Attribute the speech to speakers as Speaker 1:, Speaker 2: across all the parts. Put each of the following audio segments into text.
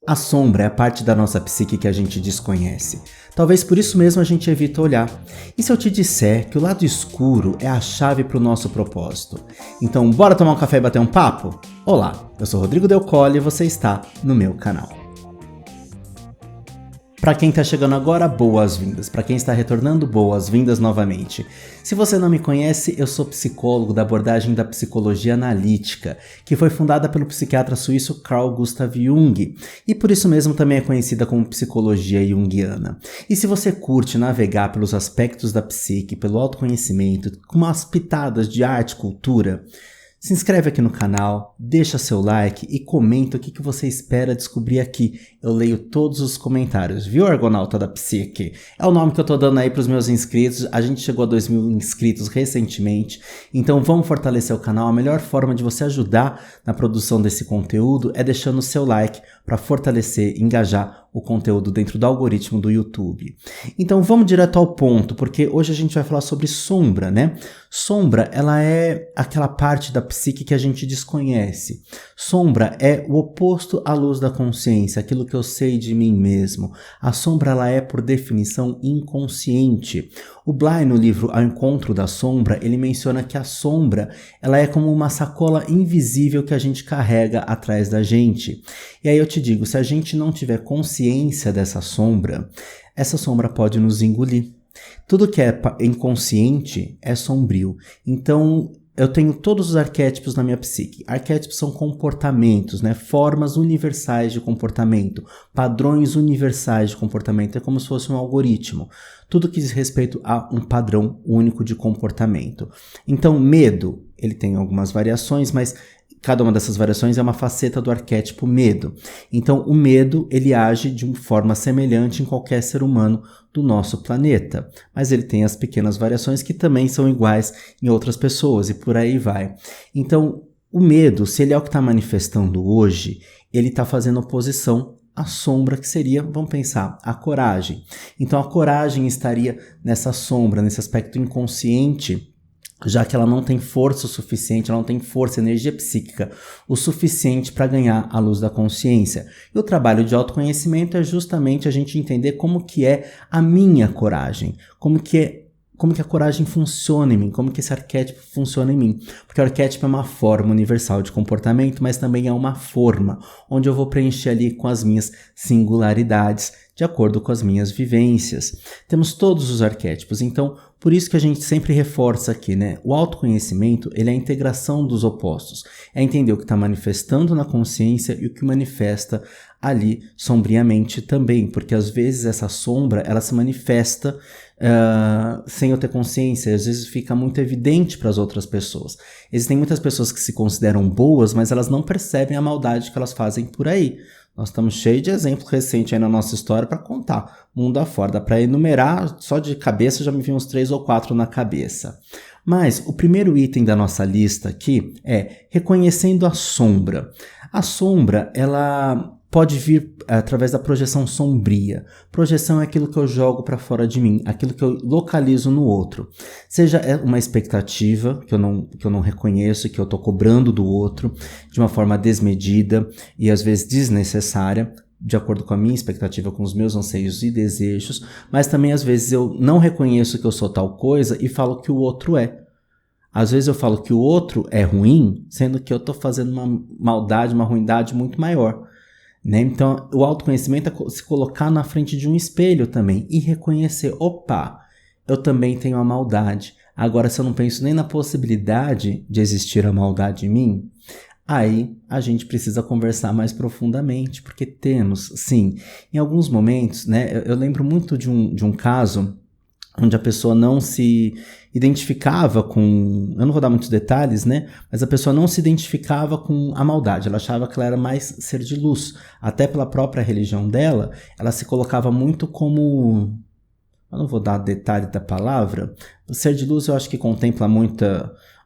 Speaker 1: A sombra é a parte da nossa psique que a gente desconhece. Talvez por isso mesmo a gente evita olhar. E se eu te disser que o lado escuro é a chave para o nosso propósito? Então bora tomar um café e bater um papo? Olá, eu sou Rodrigo Del Colle e você está no meu canal. Para quem está chegando agora, boas-vindas. Para quem está retornando, boas-vindas novamente. Se você não me conhece, eu sou psicólogo da abordagem da psicologia analítica, que foi fundada pelo psiquiatra suíço Carl Gustav Jung, e por isso mesmo também é conhecida como psicologia junguiana. E se você curte navegar pelos aspectos da psique, pelo autoconhecimento, com umas pitadas de arte e cultura, se inscreve aqui no canal, deixa seu like e comenta o que você espera descobrir aqui. Eu leio todos os comentários, viu, Argonauta da Psique? É o nome que eu tô dando aí pros meus inscritos. A gente chegou a 2.000 inscritos recentemente, então vamos fortalecer o canal. A melhor forma de você ajudar na produção desse conteúdo é deixando o seu like para fortalecer e engajar o conteúdo dentro do algoritmo do YouTube. Então vamos direto ao ponto, porque hoje a gente vai falar sobre sombra, né? Sombra, ela é aquela parte da psique que a gente desconhece. Sombra é o oposto à luz da consciência, aquilo que eu sei de mim mesmo. A sombra, ela é, por definição, inconsciente. O Bly, no livro Ao Encontro da Sombra, ele menciona que a sombra, ela é como uma sacola invisível que a gente carrega atrás da gente. E aí eu te digo, se a gente não tiver consciência dessa sombra, essa sombra pode nos engolir. Tudo que é inconsciente é sombrio. Então, eu tenho todos os arquétipos na minha psique. Arquétipos são comportamentos, né? Formas universais de comportamento, padrões universais de comportamento. É como se fosse um algoritmo. Tudo que diz respeito a um padrão único de comportamento. Então, medo, ele tem algumas variações, mas cada uma dessas variações é uma faceta do arquétipo medo. Então, o medo, ele age de uma forma semelhante em qualquer ser humano do nosso planeta. Mas ele tem as pequenas variações que também são iguais em outras pessoas e por aí vai. Então, o medo, se ele é o que está manifestando hoje, ele está fazendo oposição à sombra, que seria, vamos pensar, a coragem. Então, a coragem estaria nessa sombra, nesse aspecto inconsciente, já que ela não tem força o suficiente, ela não tem força, energia psíquica o suficiente para ganhar a luz da consciência. E o trabalho de autoconhecimento é justamente a gente entender como que é a minha coragem, como que a coragem funciona em mim, como que esse arquétipo funciona em mim. Porque o arquétipo é uma forma universal de comportamento, mas também é uma forma onde eu vou preencher ali com as minhas singularidades, de acordo com as minhas vivências. Temos todos os arquétipos, então por isso que a gente sempre reforça aqui, né? O autoconhecimento, ele é a integração dos opostos. É entender o que está manifestando na consciência e o que manifesta ali sombriamente também, porque às vezes essa sombra, ela se manifesta sem eu ter consciência, às vezes fica muito evidente para as outras pessoas. Existem muitas pessoas que se consideram boas, mas elas não percebem a maldade que elas fazem por aí. Nós estamos cheios de exemplos recentes aí na nossa história para contar, mundo afora. Dá para enumerar, só de cabeça já me vi uns 3 ou 4 na cabeça. Mas o primeiro item da nossa lista aqui é reconhecendo a sombra. A sombra, ela pode vir através da projeção sombria. Projeção é aquilo que eu jogo para fora de mim, aquilo que eu localizo no outro. Seja uma expectativa que eu não reconheço, que eu estou cobrando do outro de uma forma desmedida e às vezes desnecessária, de acordo com a minha expectativa, com os meus anseios e desejos, mas também às vezes eu não reconheço que eu sou tal coisa e falo que o outro é. Às vezes eu falo que o outro é ruim, sendo que eu estou fazendo uma maldade, uma ruindade muito maior. Né? Então, o autoconhecimento é se colocar na frente de um espelho também e reconhecer, opa, eu também tenho a maldade. Agora, se eu não penso nem na possibilidade de existir a maldade em mim, aí a gente precisa conversar mais profundamente, porque temos, sim, em alguns momentos, né? Eu lembro muito de um caso onde a pessoa não se identificava com... Eu não vou dar muitos detalhes, né? Mas a pessoa não se identificava com a maldade. Ela achava que ela era mais ser de luz. Até pela própria religião dela, ela se colocava muito como... Eu não vou dar detalhe da palavra. O ser de luz eu acho que contempla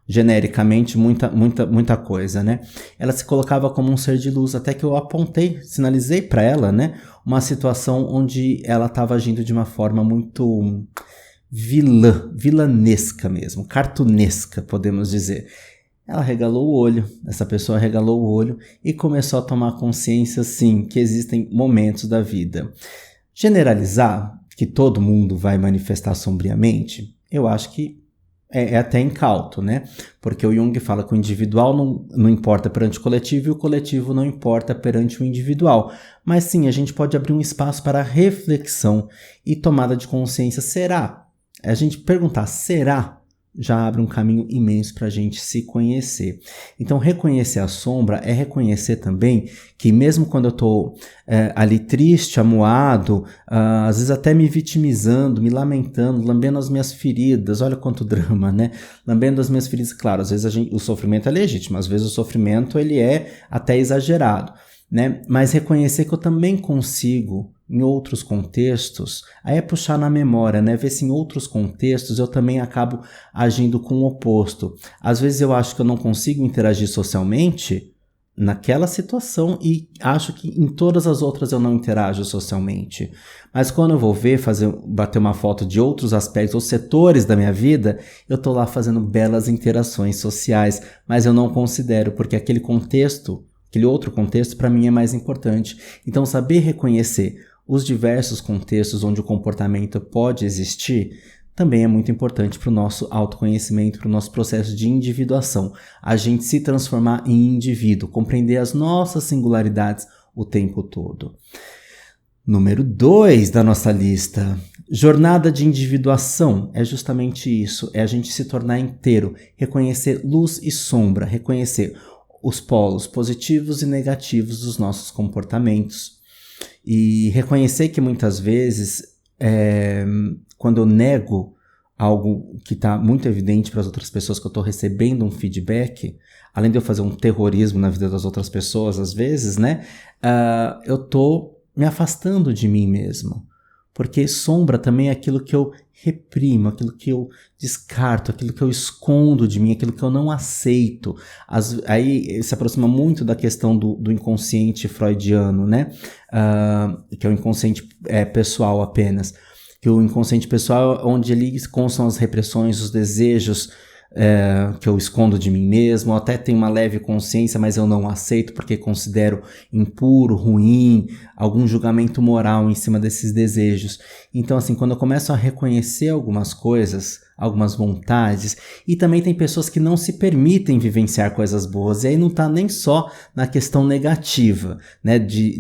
Speaker 1: genericamente muita coisa, né? Ela se colocava como um ser de luz, até que eu apontei, sinalizei para ela, né? Uma situação onde ela estava agindo de uma forma muito vilanesca mesmo, cartunesca, podemos dizer. Ela regalou o olho, essa pessoa regalou o olho e começou a tomar consciência, sim, que existem momentos da vida. Generalizar que todo mundo vai manifestar sombriamente, eu acho que é até incauto, né? Porque o Jung fala que o individual não importa perante o coletivo e o coletivo não importa perante o individual. Mas sim, a gente pode abrir um espaço para reflexão e tomada de consciência. Será? A gente perguntar, será? Já abre um caminho imenso para a gente se conhecer. Então, reconhecer a sombra é reconhecer também que mesmo quando eu estou ali triste, amuado, às vezes até me vitimizando, me lamentando, lambendo as minhas feridas, olha quanto drama, né? Lambendo as minhas feridas, claro, às vezes o sofrimento é legítimo, às vezes o sofrimento ele é até exagerado, né? Mas reconhecer que eu também consigo em outros contextos, aí é puxar na memória, né? Ver se em outros contextos eu também acabo agindo com o oposto. Às vezes eu acho que eu não consigo interagir socialmente naquela situação e acho que em todas as outras eu não interajo socialmente. Mas quando eu vou ver, bater uma foto de outros aspectos ou setores da minha vida, eu tô lá fazendo belas interações sociais, mas eu não considero, porque aquele outro contexto para mim é mais importante. Então saber reconhecer os diversos contextos onde o comportamento pode existir também é muito importante para o nosso autoconhecimento, para o nosso processo de individuação. A gente se transformar em indivíduo, compreender as nossas singularidades o tempo todo. Número 2 da nossa lista. Jornada de individuação é justamente isso, é a gente se tornar inteiro, reconhecer luz e sombra, reconhecer os polos positivos e negativos dos nossos comportamentos. E reconhecer que muitas vezes, quando eu nego algo que está muito evidente para as outras pessoas, que eu estou recebendo um feedback, além de eu fazer um terrorismo na vida das outras pessoas, às vezes, né, eu estou me afastando de mim mesmo. Porque sombra também é aquilo que eu reprimo, aquilo que eu descarto, aquilo que eu escondo de mim, aquilo que eu não aceito. Aí se aproxima muito da questão do inconsciente freudiano, né? Que é o inconsciente pessoal apenas. Que o inconsciente pessoal é onde ali constam as repressões, os desejos que eu escondo de mim mesmo, eu até tenho uma leve consciência, mas eu não aceito porque considero impuro, ruim, algum julgamento moral em cima desses desejos. Então, assim, quando eu começo a reconhecer algumas coisas, algumas vontades, e também tem pessoas que não se permitem vivenciar coisas boas, e aí não tá nem só na questão negativa, né, de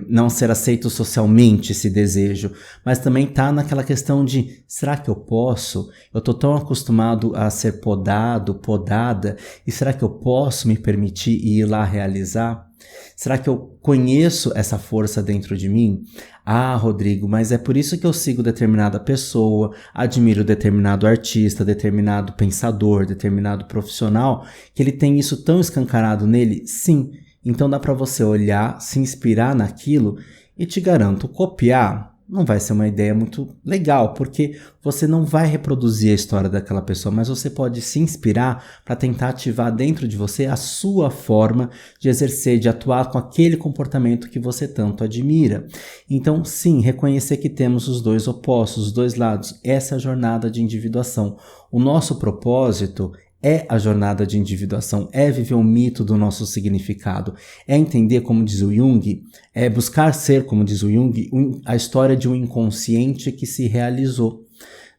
Speaker 1: não ser aceito socialmente esse desejo, mas também tá naquela questão de, será que eu posso? Eu tô tão acostumado a ser podado, podada, e será que eu posso me permitir ir lá realizar? Será que eu conheço essa força dentro de mim? Ah, Rodrigo, mas é por isso que eu sigo determinada pessoa, admiro determinado artista, determinado pensador, determinado profissional, que ele tem isso tão escancarado nele? Sim. Então dá para você olhar, se inspirar naquilo e te garanto, copiar não vai ser uma ideia muito legal, porque você não vai reproduzir a história daquela pessoa, mas você pode se inspirar para tentar ativar dentro de você a sua forma de exercer, de atuar com aquele comportamento que você tanto admira. Então, sim, reconhecer que temos os dois opostos, os dois lados, essa é a jornada de individuação. O nosso propósito é a jornada de individuação, é viver o mito do nosso significado, é entender, como diz o Jung, é buscar ser, como diz o Jung, a história de um inconsciente que se realizou.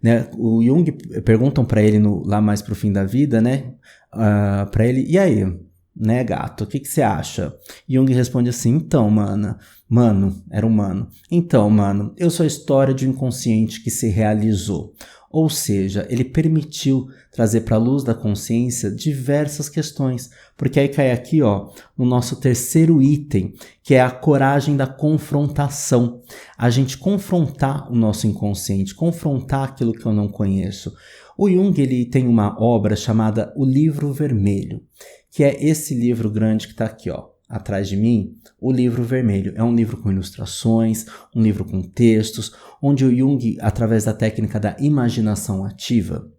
Speaker 1: Né? O Jung, perguntam para ele lá mais pro fim da vida, né? Para ele, e aí, né, gato, o que você acha? Jung responde assim, então, era humano. Então, mano, eu sou a história de um inconsciente que se realizou. Ou seja, ele permitiu trazer para a luz da consciência diversas questões, porque aí cai aqui, ó, no nosso terceiro item, que é a coragem da confrontação. A gente confrontar o nosso inconsciente, confrontar aquilo que eu não conheço. O Jung, ele tem uma obra chamada O Livro Vermelho, que é esse livro grande que está aqui, ó, atrás de mim, O Livro Vermelho. É um livro com ilustrações, um livro com textos, onde o Jung, através da técnica da imaginação ativa,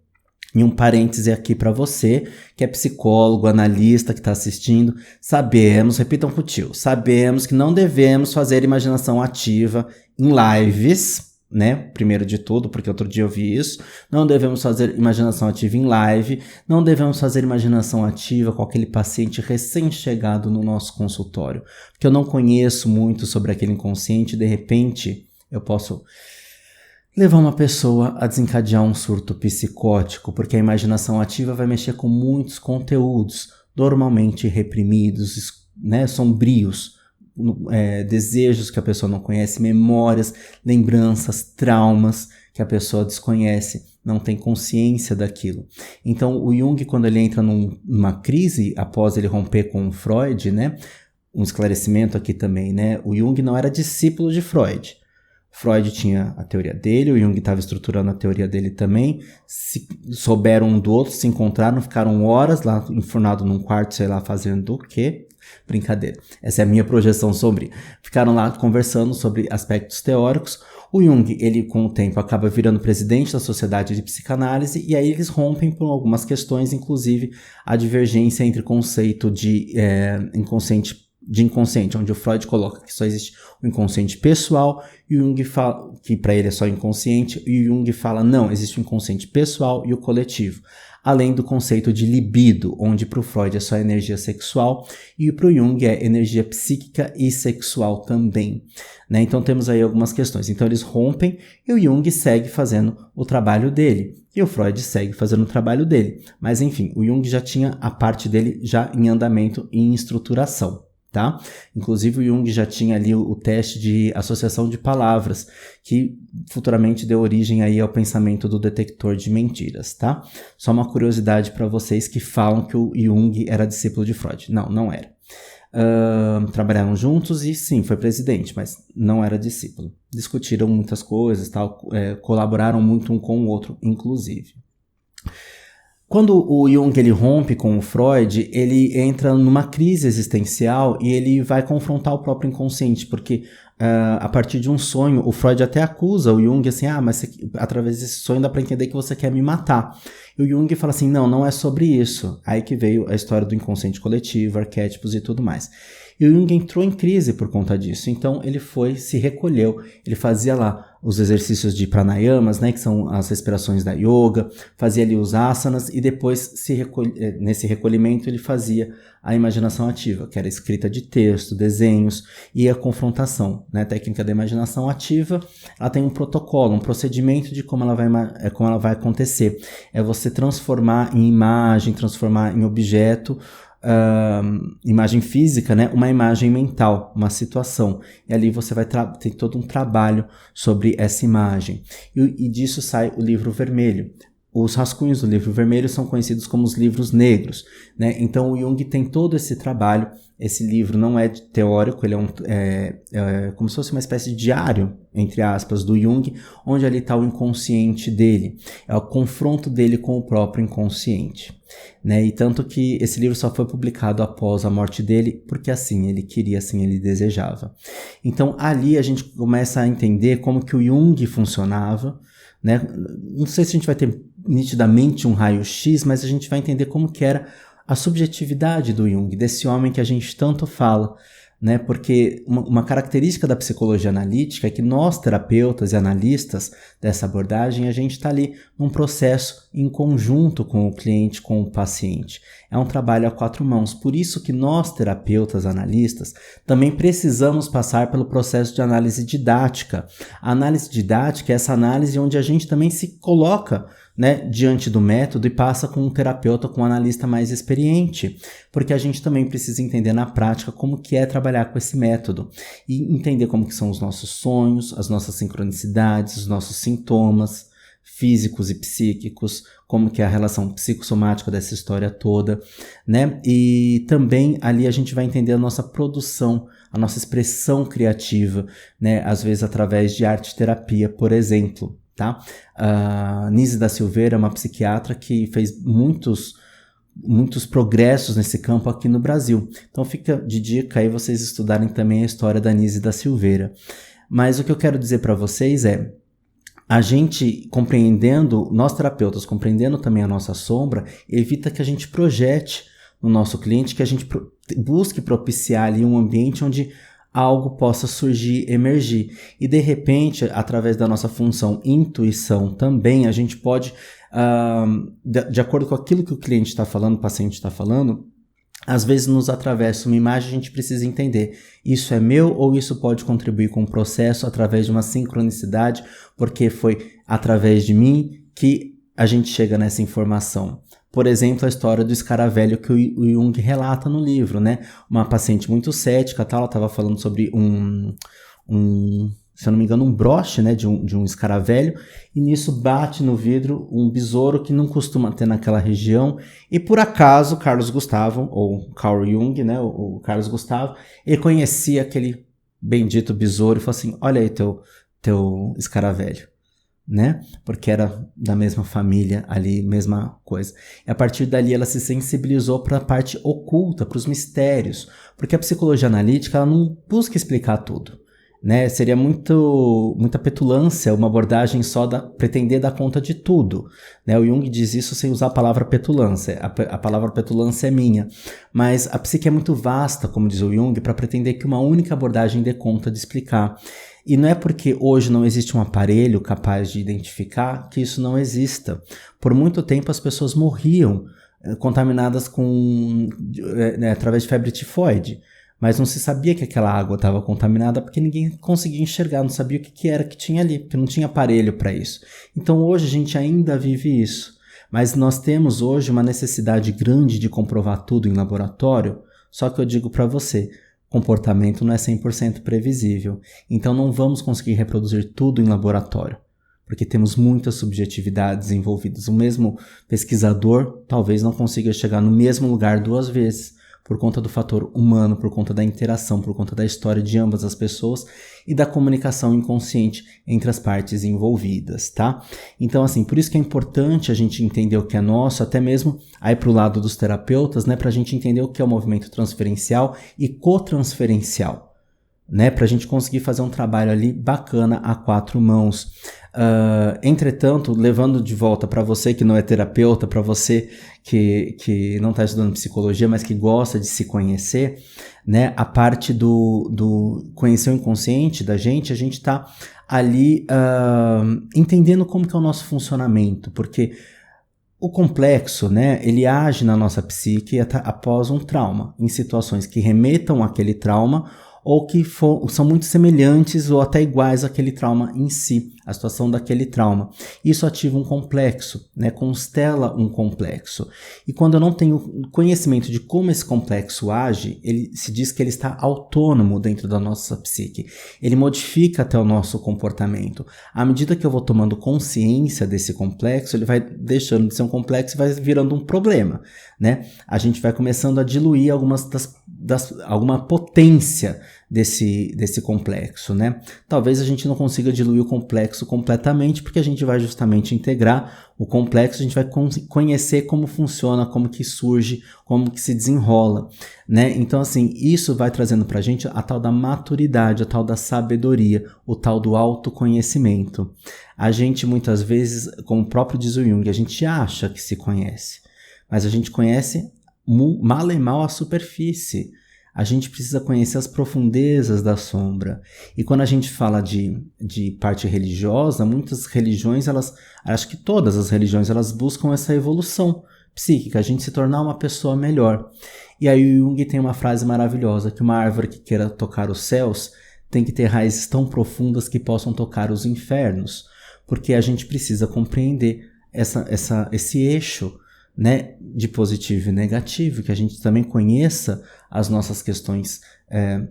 Speaker 1: e um parêntese aqui para você, que é psicólogo, analista, que está assistindo, sabemos, repitam com o tio, sabemos que não devemos fazer imaginação ativa em lives, né? Primeiro de tudo, porque outro dia eu vi isso. Não devemos fazer imaginação ativa em live. Não devemos fazer imaginação ativa com aquele paciente recém-chegado no nosso consultório. Porque eu não conheço muito sobre aquele inconsciente. De repente, eu posso levar uma pessoa a desencadear um surto psicótico, porque a imaginação ativa vai mexer com muitos conteúdos, normalmente reprimidos, né, sombrios, desejos que a pessoa não conhece, memórias, lembranças, traumas que a pessoa desconhece, não tem consciência daquilo. Então o Jung, quando ele entra numa crise, após ele romper com o Freud, né, um esclarecimento aqui também, né, o Jung não era discípulo de Freud. Freud tinha a teoria dele, o Jung estava estruturando a teoria dele também, se souberam um do outro, se encontraram, ficaram horas lá enfurnados num quarto, sei lá, fazendo o quê? Brincadeira, essa é a minha projeção sombria. Ficaram lá conversando sobre aspectos teóricos. O Jung, ele com o tempo acaba virando presidente da Sociedade de Psicanálise e aí eles rompem por algumas questões, inclusive a divergência entre conceito de inconsciente, onde o Freud coloca que só existe o inconsciente pessoal e o Jung fala que para ele é só inconsciente, e o Jung fala não, existe o inconsciente pessoal e o coletivo. Além do conceito de libido, onde para o Freud é só energia sexual e para o Jung é energia psíquica e sexual também, né? Então temos aí algumas questões. Então eles rompem e o Jung segue fazendo o trabalho dele e o Freud segue fazendo o trabalho dele. Mas enfim, o Jung já tinha a parte dele já em andamento e em estruturação. Tá? Inclusive o Jung já tinha ali o teste de associação de palavras, que futuramente deu origem aí ao pensamento do detector de mentiras, tá? Só uma curiosidade para vocês que falam que o Jung era discípulo de Freud. Não, não era. Trabalharam juntos e sim, foi presidente, mas não era discípulo. Discutiram muitas coisas, tal, colaboraram muito um com o outro, inclusive. Quando o Jung ele rompe com o Freud, ele entra numa crise existencial e ele vai confrontar o próprio inconsciente, porque a partir de um sonho, o Freud até acusa o Jung assim, mas através desse sonho dá para entender que você quer me matar. E o Jung fala assim, não é sobre isso. Aí que veio a história do inconsciente coletivo, arquétipos e tudo mais. E o Jung entrou em crise por conta disso, então ele se recolheu, ele fazia lá os exercícios de pranayamas, né, que são as respirações da yoga, fazia ali os asanas e depois nesse recolhimento ele fazia a imaginação ativa, que era escrita de texto, desenhos e a confrontação, né, a técnica da imaginação ativa, ela tem um protocolo, um procedimento de como ela vai acontecer, é você transformar em imagem, transformar em objeto, imagem física, né? Uma imagem mental, uma situação. E ali você vai ter todo um trabalho sobre essa imagem. E disso sai o livro vermelho. Os rascunhos do livro vermelho são conhecidos como os livros negros, né? Então o Jung tem todo esse trabalho. Esse livro não é teórico, ele é como se fosse uma espécie de diário, entre aspas, do Jung, onde ali está o inconsciente dele. É o confronto dele com o próprio inconsciente, né? E tanto que esse livro só foi publicado após a morte dele, porque assim ele queria, assim ele desejava. Então ali a gente começa a entender como que o Jung funcionava, né? Não sei se a gente vai ter nitidamente um raio-x, mas a gente vai entender como que era a subjetividade do Jung, desse homem que a gente tanto fala, né? Porque uma característica da psicologia analítica é que nós, terapeutas e analistas dessa abordagem, a gente está ali num processo em conjunto com o cliente, com o paciente. É um trabalho a quatro mãos. Por isso que nós, terapeutas analistas, também precisamos passar pelo processo de análise didática. A análise didática é essa análise onde a gente também se coloca, né, diante do método e passa com um terapeuta, com um analista mais experiente, porque a gente também precisa entender na prática como que é trabalhar com esse método e entender como que são os nossos sonhos, as nossas sincronicidades, os nossos sintomas físicos e psíquicos, como que é a relação psicossomática dessa história toda, né? E também ali a gente vai entender a nossa produção, a nossa expressão criativa, né? Às vezes através de arte-terapia, por exemplo. Tá? A Nise da Silveira é uma psiquiatra que fez muitos progressos nesse campo aqui no Brasil. Então fica de dica aí vocês estudarem também a história da Nise da Silveira. Mas o que eu quero dizer para vocês é, a gente compreendendo, nós terapeutas compreendendo também a nossa sombra, evita que a gente projete no nosso cliente, que a gente busque propiciar ali um ambiente onde algo possa surgir, emergir. E de repente, através da nossa função intuição também, a gente pode, de acordo com aquilo que o cliente está falando, o paciente está falando, às vezes nos atravessa uma imagem, a gente precisa entender, isso é meu ou isso pode contribuir com o processo através de uma sincronicidade, porque foi através de mim que a gente chega nessa informação. Por exemplo, a história do escaravelho que o Jung relata no livro, né? Uma paciente muito cética, ela estava falando sobre se eu não me engano, um broche, né, de um escaravelho, e nisso bate no vidro um besouro que não costuma ter naquela região, e por acaso Carlos Gustavo, ou Carl Jung, né, o Carlos Gustavo, ele conhecia aquele bendito besouro e falou assim, olha aí teu escaravelho, né, porque era da mesma família ali, mesma coisa. E a partir dali ela se sensibilizou para a parte oculta, para os mistérios, porque a psicologia analítica ela não busca explicar tudo. Né? Seria muita petulância uma abordagem só pretender dar conta de tudo. Né? O Jung diz isso sem usar a palavra petulância. A palavra petulância é minha. Mas a psique é muito vasta, como diz o Jung, para pretender que uma única abordagem dê conta de explicar. E não é porque hoje não existe um aparelho capaz de identificar que isso não exista. Por muito tempo as pessoas morriam contaminadas através de febre tifoide. Mas não se sabia que aquela água estava contaminada porque ninguém conseguia enxergar, não sabia o que era que tinha ali, porque não tinha aparelho para isso. Então hoje a gente ainda vive isso, mas nós temos hoje uma necessidade grande de comprovar tudo em laboratório, só que eu digo para você, comportamento não é 100% previsível, então não vamos conseguir reproduzir tudo em laboratório, porque temos muitas subjetividades envolvidas. O mesmo pesquisador talvez não consiga chegar no mesmo lugar 2 vezes, por conta do fator humano, por conta da interação, por conta da história de ambas as pessoas e da comunicação inconsciente entre as partes envolvidas, tá? Então, assim, por isso que é importante a gente entender o que é nosso, até mesmo aí pro lado dos terapeutas, né, pra gente entender o que é o movimento transferencial e cotransferencial, né, pra gente conseguir fazer um trabalho ali bacana a 4 mãos. Entretanto, levando de volta para você que não é terapeuta, para você que não está estudando psicologia, mas que gosta de se conhecer, né, a parte do conhecer o inconsciente da gente, a gente está ali entendendo como que é o nosso funcionamento, porque o complexo, né, ele age na nossa psique após um trauma, em situações que remetam àquele trauma ou que são muito semelhantes ou até iguais àquele trauma em si, a situação daquele trauma. Isso ativa um complexo, né? Constela um complexo. E quando eu não tenho conhecimento de como esse complexo age, ele se diz que ele está autônomo dentro da nossa psique. Ele modifica até o nosso comportamento. À medida que eu vou tomando consciência desse complexo, ele vai deixando de ser um complexo e vai virando um problema, né? A gente vai começando a diluir alguma potência desse complexo, né? Talvez a gente não consiga diluir o complexo completamente, porque a gente vai justamente integrar o complexo, a gente vai conhecer como funciona, como que surge, como que se desenrola, né? Então, assim, isso vai trazendo pra gente a tal da maturidade, a tal da sabedoria, o tal do autoconhecimento. A gente, muitas vezes, como o próprio diz o Jung, a gente acha que se conhece, mas a gente conhece mal e mal a superfície. A gente precisa conhecer as profundezas da sombra. E quando a gente fala de parte religiosa, muitas religiões, acho que todas as religiões, elas buscam essa evolução psíquica, a gente se tornar uma pessoa melhor. E aí o Jung tem uma frase maravilhosa, que uma árvore que queira tocar os céus tem que ter raízes tão profundas que possam tocar os infernos, porque a gente precisa compreender esse eixo, né, de positivo e negativo, que a gente também conheça as nossas questões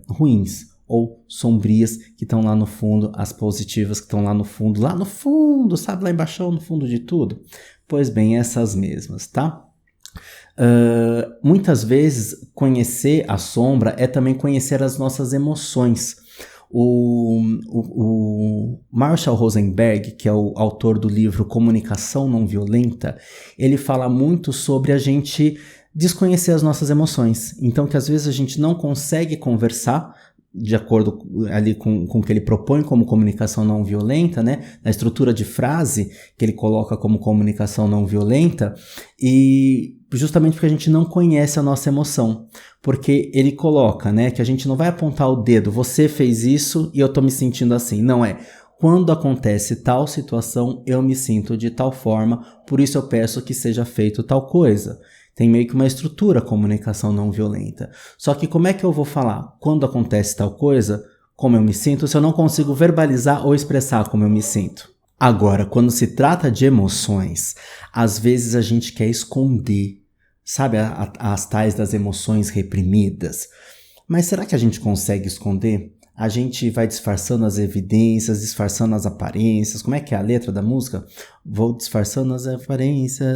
Speaker 1: ruins ou sombrias que estão lá no fundo, as positivas que estão lá no fundo, sabe, lá embaixo, no fundo de tudo? Pois bem, essas mesmas, tá? Muitas vezes conhecer a sombra é também conhecer as nossas emoções. O Marshall Rosenberg, que é o autor do livro Comunicação Não Violenta, ele fala muito sobre a gente desconhecer as nossas emoções. Então, que às vezes a gente não consegue conversar de acordo ali com o que ele propõe como comunicação não violenta, né? Na estrutura de frase que ele coloca como comunicação não violenta, e justamente porque a gente não conhece a nossa emoção. Porque ele coloca, né, que a gente não vai apontar o dedo, você fez isso e eu tô me sentindo assim. Não é. Quando acontece tal situação, eu me sinto de tal forma, por isso eu peço que seja feito tal coisa. Tem meio que uma estrutura comunicação não violenta. Só que como é que eu vou falar quando acontece tal coisa, como eu me sinto, se eu não consigo verbalizar ou expressar como eu me sinto? Agora, quando se trata de emoções, às vezes a gente quer esconder, sabe, as tais das emoções reprimidas. Mas será que a gente consegue esconder? A gente vai disfarçando as evidências, disfarçando as aparências. Como é que é a letra da música? Vou disfarçando as aparências.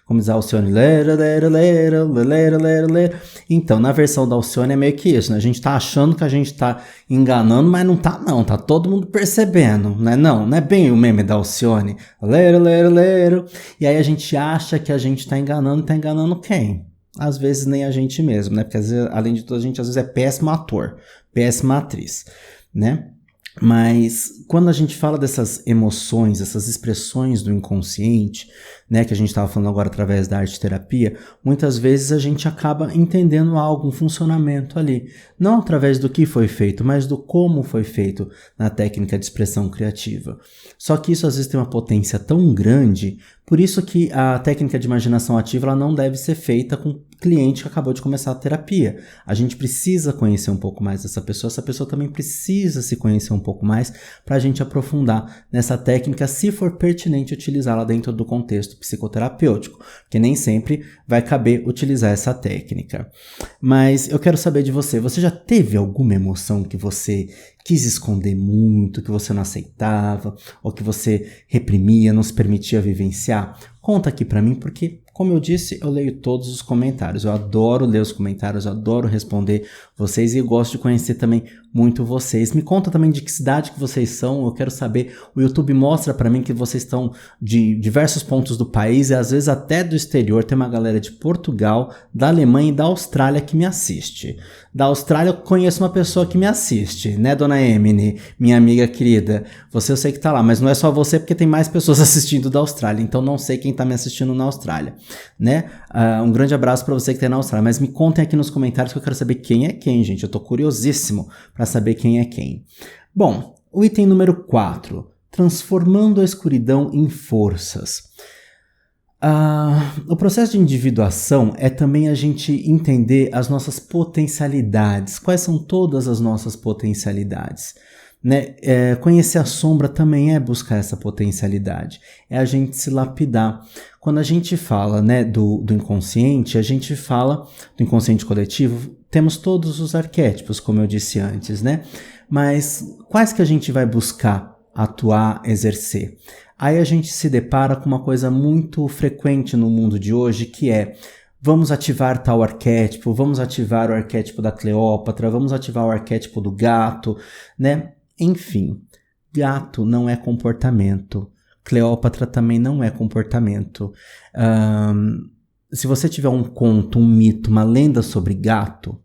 Speaker 1: Como diz a Alcione. Então, na versão da Alcione é meio que isso, né? A gente tá achando que a gente tá enganando, mas não tá não. Tá todo mundo percebendo, né? Não é bem o meme da Alcione. E aí a gente acha que a gente tá enganando quem? Às vezes nem a gente mesmo, né? Porque às vezes, além de tudo, a gente às vezes é péssimo ator, péssima atriz, né? Mas quando a gente fala dessas emoções, essas expressões do inconsciente, né, que a gente estava falando agora através da arte-terapia, muitas vezes a gente acaba entendendo algo, um funcionamento ali. Não através do que foi feito, mas do como foi feito na técnica de expressão criativa. Só que isso às vezes tem uma potência tão grande, por isso que a técnica de imaginação ativa ela não deve ser feita com cliente que acabou de começar a terapia. A gente precisa conhecer um pouco mais dessa pessoa, essa pessoa também precisa se conhecer um pouco mais para a gente aprofundar nessa técnica, se for pertinente utilizá-la dentro do contexto psicoterapêutico, que nem sempre vai caber utilizar essa técnica. Mas eu quero saber de você, você já teve alguma emoção que você quis esconder muito, que você não aceitava, ou que você reprimia, não se permitia vivenciar? Conta aqui pra mim, porque, como eu disse, eu leio todos os comentários. Eu adoro ler os comentários, eu adoro responder vocês e eu gosto de conhecer também muito vocês. Me conta também de que cidade que vocês são, eu quero saber. O YouTube mostra pra mim que vocês estão de diversos pontos do país e às vezes até do exterior. Tem uma galera de Portugal, da Alemanha e da Austrália que me assiste. Da Austrália eu conheço uma pessoa que me assiste, né, dona Emily, minha amiga querida? Você eu sei que tá lá, mas não é só você porque tem mais pessoas assistindo da Austrália, então não sei quem tá me assistindo na Austrália, né? Um grande abraço pra você que tá na Austrália, mas me contem aqui nos comentários que eu quero saber quem é quem, gente. Eu tô curiosíssimo pra saber quem é quem. Bom, o item número 4, transformando a escuridão em forças. O processo de individuação é também a gente entender as nossas potencialidades. Quais são todas as nossas potencialidades? Né? Conhecer a sombra também é buscar essa potencialidade. É a gente se lapidar. Quando a gente fala, né, do inconsciente, a gente fala do inconsciente coletivo, temos todos os arquétipos, como eu disse antes, né? Mas quais que a gente vai buscar atuar, exercer? Aí a gente se depara com uma coisa muito frequente no mundo de hoje, que é: vamos ativar tal arquétipo, vamos ativar o arquétipo da Cleópatra, vamos ativar o arquétipo do gato, né? Enfim, gato não é comportamento. Cleópatra também não é comportamento. Se você tiver um conto, um mito, uma lenda sobre gato,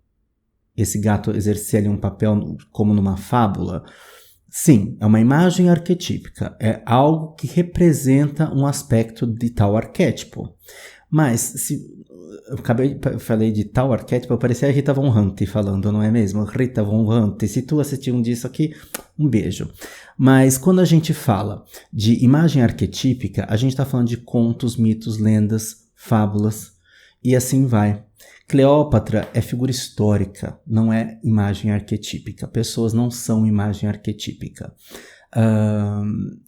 Speaker 1: esse gato exercer ali um papel como numa fábula, sim, é uma imagem arquetípica, é algo que representa um aspecto de tal arquétipo. Mas, se eu falei de tal arquétipo, parecia a Rita Von Hunt falando, não é mesmo? Rita Von Hunt, se tu assistiu um disso aqui, um beijo. Mas quando a gente fala de imagem arquetípica, a gente está falando de contos, mitos, lendas, fábulas, e assim vai. Cleópatra é figura histórica, não é imagem arquetípica. Pessoas não são imagem arquetípica.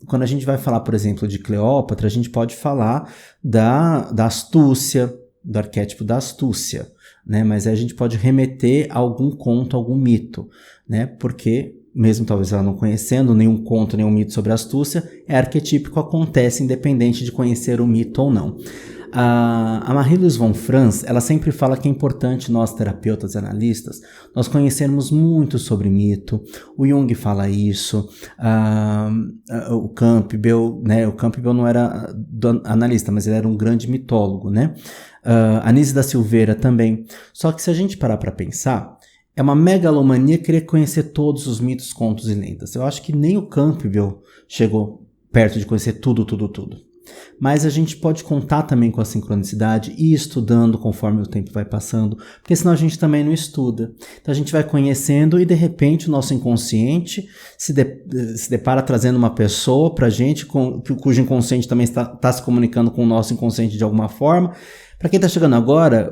Speaker 1: Quando a gente vai falar, por exemplo, de Cleópatra, a gente pode falar da astúcia, do arquétipo da astúcia, né? Mas aí a gente pode remeter a algum conto, algum mito, né? Porque, mesmo talvez ela não conhecendo nenhum conto, nenhum mito sobre astúcia, é arquetípico, acontece independente de conhecer o mito ou não. A Marie-Louise von Franz, ela sempre fala que é importante nós, terapeutas e analistas, nós conhecermos muito sobre mito. O Jung fala isso, o Campbell, né? O Campbell não era analista, mas ele era um grande mitólogo, né? Anísio da Silveira também. Só que se a gente parar para pensar, É uma megalomania querer conhecer todos os mitos, contos e lendas. Eu acho que nem o Campbell chegou perto de conhecer tudo. Mas a gente pode contar também com a sincronicidade e ir estudando conforme o tempo vai passando, porque senão a gente também não estuda. Então a gente vai conhecendo e de repente o nosso inconsciente se depara trazendo uma pessoa pra gente cujo inconsciente também está se comunicando com o nosso inconsciente de alguma forma. Para quem está chegando agora,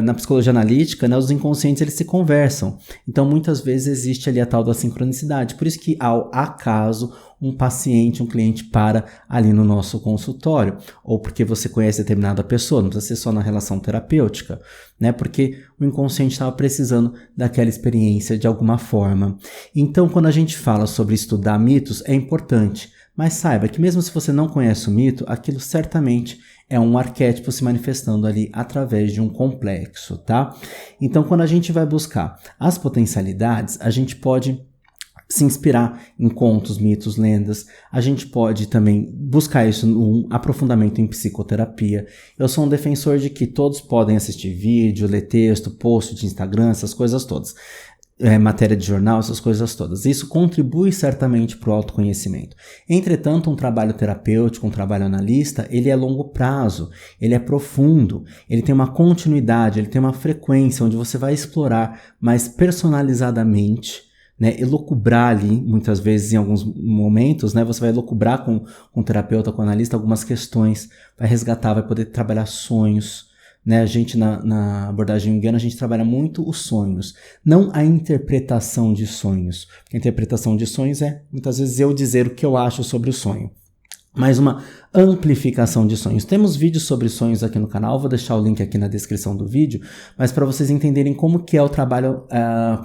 Speaker 1: na psicologia analítica, né, os inconscientes eles se conversam. Então, muitas vezes existe ali a tal da sincronicidade. Por isso que, ao acaso, um paciente, um cliente para ali no nosso consultório. Ou porque você conhece determinada pessoa, não precisa ser só na relação terapêutica, né? Porque o inconsciente estava precisando daquela experiência de alguma forma. Então, quando a gente fala sobre estudar mitos, é importante. Mas saiba que mesmo se você não conhece o mito, aquilo certamente é um arquétipo se manifestando ali através de um complexo, tá? Então, quando a gente vai buscar as potencialidades, a gente pode se inspirar em contos, mitos, lendas. A gente pode também buscar isso no aprofundamento em psicoterapia. Eu sou um defensor de que todos podem assistir vídeo, ler texto, post de Instagram, essas coisas todas. Matéria de jornal, essas coisas todas. Isso contribui certamente para o autoconhecimento. Entretanto, um trabalho terapêutico, um trabalho analista, ele é longo prazo, ele é profundo, ele tem uma continuidade, ele tem uma frequência onde você vai explorar mais personalizadamente, né, elucubrar ali, muitas vezes em alguns momentos, né, você vai elucubrar com o terapeuta, com o analista, algumas questões, vai resgatar, vai poder trabalhar sonhos. Né, a gente na abordagem junguiana a gente trabalha muito os sonhos, não a interpretação de sonhos. A interpretação de sonhos é muitas vezes eu dizer o que eu acho sobre o sonho, mas uma amplificação de sonhos. Temos vídeos sobre sonhos aqui no canal, vou deixar o link aqui na descrição do vídeo, mas para vocês entenderem como que é o trabalho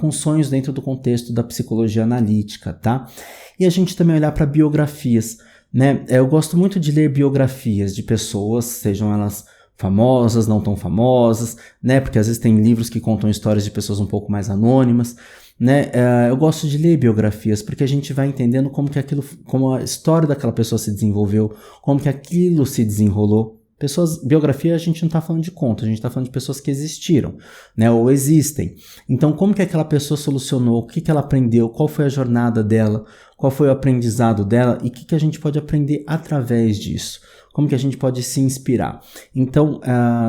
Speaker 1: com sonhos dentro do contexto da psicologia analítica, tá? E a gente também olhar para biografias, né? Eu gosto muito de ler biografias de pessoas, sejam elas famosas, não tão famosas, né? Porque às vezes tem livros que contam histórias de pessoas um pouco mais anônimas, né? Eu gosto de ler biografias porque a gente vai entendendo como a história daquela pessoa se desenvolveu, como que aquilo se desenrolou. Biografia a gente não está falando de conto, a gente está falando de pessoas que existiram, né? Ou existem. Então, como que aquela pessoa solucionou, o que ela aprendeu, qual foi a jornada dela, qual foi o aprendizado dela e o que a gente pode aprender através disso. Como que a gente pode se inspirar? Então,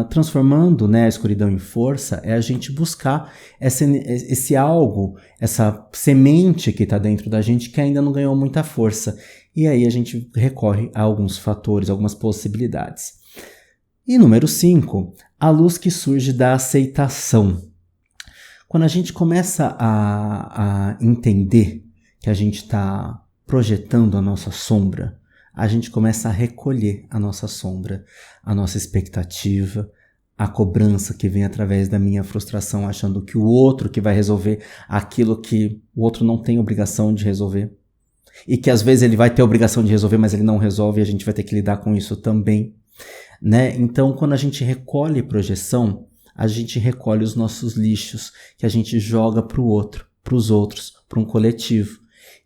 Speaker 1: transformando, né, a escuridão em força é a gente buscar esse algo, essa semente que está dentro da gente que ainda não ganhou muita força. E aí a gente recorre a alguns fatores, algumas possibilidades. E número 5, a luz que surge da aceitação. Quando a gente começa a entender que a gente está projetando a nossa sombra, a gente começa a recolher a nossa sombra, a nossa expectativa, a cobrança que vem através da minha frustração, achando que o outro que vai resolver aquilo que o outro não tem obrigação de resolver. E que às vezes ele vai ter a obrigação de resolver, mas ele não resolve e a gente vai ter que lidar com isso também, né? Então, quando a gente recolhe projeção, a gente recolhe os nossos lixos que a gente joga para o outro, para os outros, para um coletivo.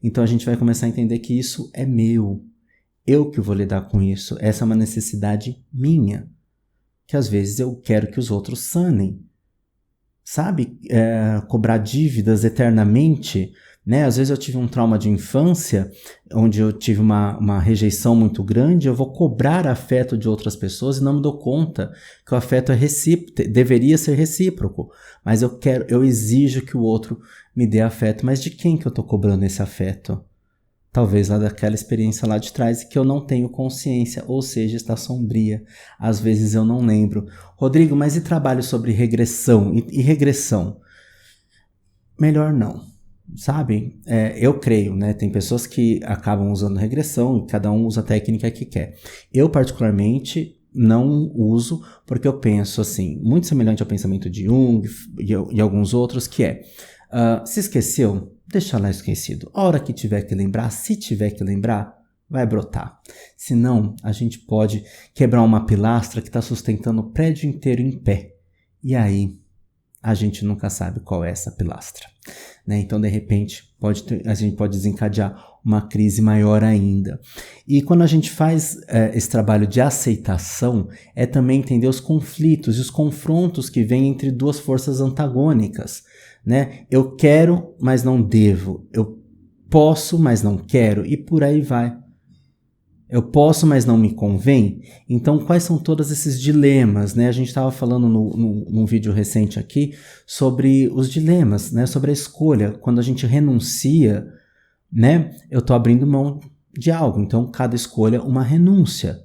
Speaker 1: Então, a gente vai começar a entender que isso é meu. Eu que vou lidar com isso. Essa é uma necessidade minha. Que às vezes eu quero que os outros sanem. Sabe? Cobrar dívidas eternamente. Né? Às vezes eu tive um trauma de infância, onde eu tive uma rejeição muito grande, eu vou cobrar afeto de outras pessoas e não me dou conta que o afeto é recíproco, deveria ser recíproco. Mas eu exijo que o outro me dê afeto. Mas de quem que eu estou cobrando esse afeto? Talvez lá daquela experiência lá de trás que eu não tenho consciência, ou seja, está sombria. Às vezes eu não lembro. Rodrigo, mas e trabalho sobre regressão e regressão? Melhor não, sabe? Eu creio, né? Tem pessoas que acabam usando regressão e cada um usa a técnica que quer. Eu, particularmente, não uso porque eu penso assim, muito semelhante ao pensamento de Jung e alguns outros, que se esqueceu? Deixa lá esquecido. A hora que tiver que lembrar, se tiver que lembrar, vai brotar. Senão, a gente pode quebrar uma pilastra que está sustentando o prédio inteiro em pé. E aí, a gente nunca sabe qual é essa pilastra, né? Então, de repente, a gente pode desencadear uma crise maior ainda. E quando a gente faz esse trabalho de aceitação, é também entender os conflitos e os confrontos que vêm entre duas forças antagônicas, né? Eu quero, mas não devo. Eu posso, mas não quero. E por aí vai. Eu posso, mas não me convém? Então, quais são todos esses dilemas, né? A gente estava falando num vídeo recente aqui sobre os dilemas, né? Sobre a escolha. Quando a gente renuncia, né? Eu estou abrindo mão de algo. Então, cada escolha uma renúncia,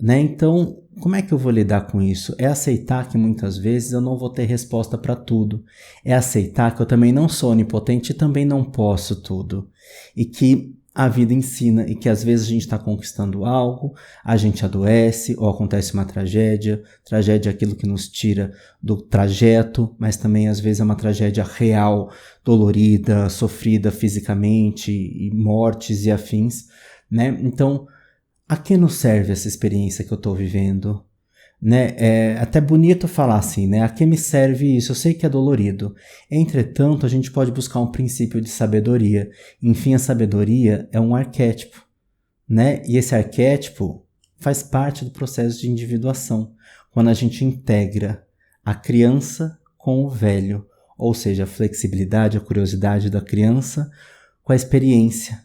Speaker 1: né? Então, como é que eu vou lidar com isso? É aceitar que muitas vezes eu não vou ter resposta para tudo. É aceitar que eu também não sou onipotente e também não posso tudo. E que a vida ensina e que às vezes a gente está conquistando algo, a gente adoece ou acontece uma tragédia. Tragédia é aquilo que nos tira do trajeto, mas também às vezes é uma tragédia real, dolorida, sofrida fisicamente, e mortes e afins, né? Então, a que nos serve essa experiência que eu estou vivendo? Né? É até bonito falar assim, né? A que me serve isso? Eu sei que é dolorido. Entretanto, a gente pode buscar um princípio de sabedoria. Enfim, a sabedoria é um arquétipo, né? E esse arquétipo faz parte do processo de individuação, quando a gente integra a criança com o velho, ou seja, a flexibilidade, a curiosidade da criança com a experiência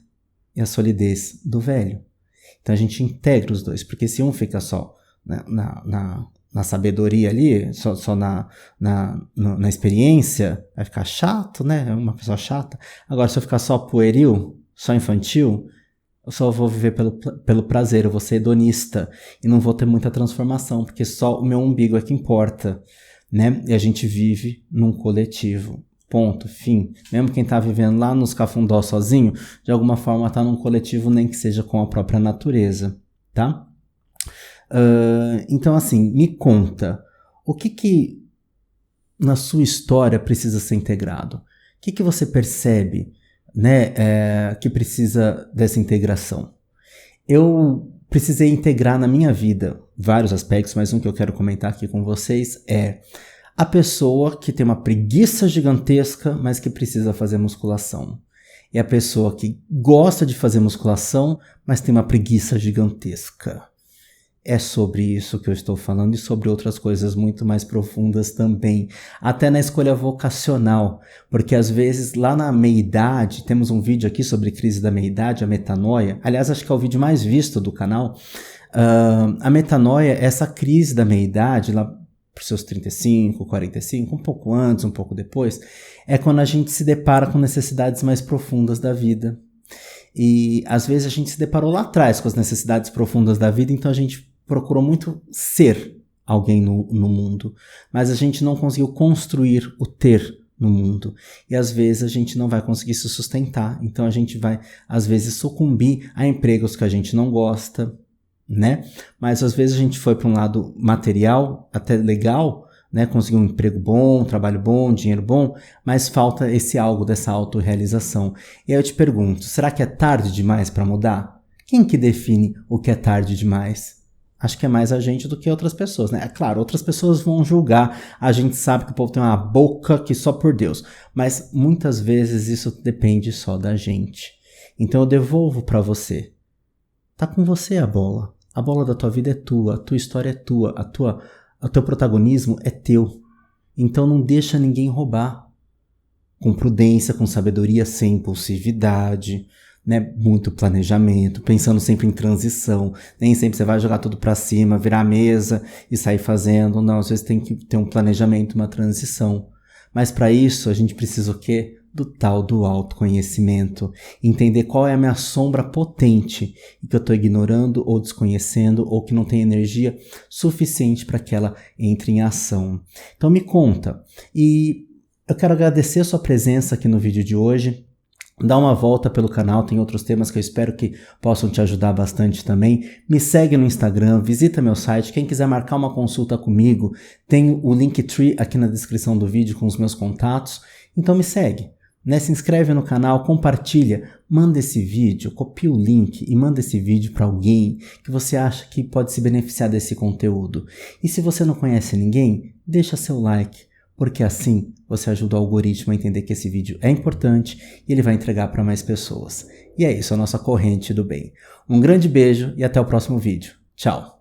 Speaker 1: e a solidez do velho. Então a gente integra os dois, porque se um fica só na sabedoria ali, só na experiência, vai ficar chato, né? É uma pessoa chata. Agora, se eu ficar só pueril, só infantil, eu só vou viver pelo prazer, eu vou ser hedonista e não vou ter muita transformação, porque só o meu umbigo é que importa, né? E a gente vive num coletivo. Ponto, fim. Mesmo quem tá vivendo lá nos cafundó sozinho, de alguma forma tá num coletivo, nem que seja com a própria natureza, tá? Então, assim, me conta, o que na sua história precisa ser integrado? O que você percebe, né, que precisa dessa integração? Eu precisei integrar na minha vida vários aspectos, mas um que eu quero comentar aqui com vocês é a pessoa que tem uma preguiça gigantesca, mas que precisa fazer musculação. E a pessoa que gosta de fazer musculação, mas tem uma preguiça gigantesca. É sobre isso que eu estou falando e sobre outras coisas muito mais profundas também. Até na escolha vocacional, porque às vezes lá na meia-idade, temos um vídeo aqui sobre crise da meia-idade, a metanoia. Aliás, acho que é o vídeo mais visto do canal. A metanoia é essa crise da meia-idade, lá para os seus 35, 45, um pouco antes, um pouco depois, é quando a gente se depara com necessidades mais profundas da vida. E às vezes a gente se deparou lá atrás com as necessidades profundas da vida, então a gente procurou muito ser alguém no mundo, mas a gente não conseguiu construir o ter no mundo. E às vezes a gente não vai conseguir se sustentar, então a gente vai, às vezes, sucumbir a empregos que a gente não gosta, né? Mas às vezes a gente foi para um lado material, até legal, né? Conseguiu um emprego bom, um trabalho bom, dinheiro bom, mas falta esse algo dessa autorrealização. E aí eu te pergunto, será que é tarde demais para mudar? Quem que define o que é tarde demais? Acho que é mais a gente do que outras pessoas, né? É claro, outras pessoas vão julgar, a gente sabe que o povo tem uma boca que só por Deus, mas muitas vezes isso depende só da gente. Então eu devolvo para você. Tá com você a bola da tua vida é tua, a tua história é tua, o teu protagonismo é teu. Então não deixa ninguém roubar. Com prudência, com sabedoria, sem impulsividade, né? Muito planejamento, pensando sempre em transição. Nem sempre você vai jogar tudo pra cima, virar a mesa e sair fazendo. Não, às vezes tem que ter um planejamento, uma transição. Mas para isso a gente precisa o quê? Do tal do autoconhecimento. Entender qual é a minha sombra potente e que eu estou ignorando ou desconhecendo ou que não tem energia suficiente para que ela entre em ação. Então me conta. E eu quero agradecer a sua presença aqui no vídeo de hoje. Dá uma volta pelo canal, tem outros temas que eu espero que possam te ajudar bastante também. Me segue no Instagram, visita meu site. Quem quiser marcar uma consulta comigo, tem o Linktree aqui na descrição do vídeo com os meus contatos. Então me segue, né? Se inscreve no canal, compartilha, manda esse vídeo, copia o link e manda esse vídeo para alguém que você acha que pode se beneficiar desse conteúdo. E se você não conhece ninguém, deixa seu like. porque assim você ajuda o algoritmo a entender que esse vídeo é importante e ele vai entregar para mais pessoas. E é isso, a nossa corrente do bem. Um grande beijo e até o próximo vídeo. Tchau!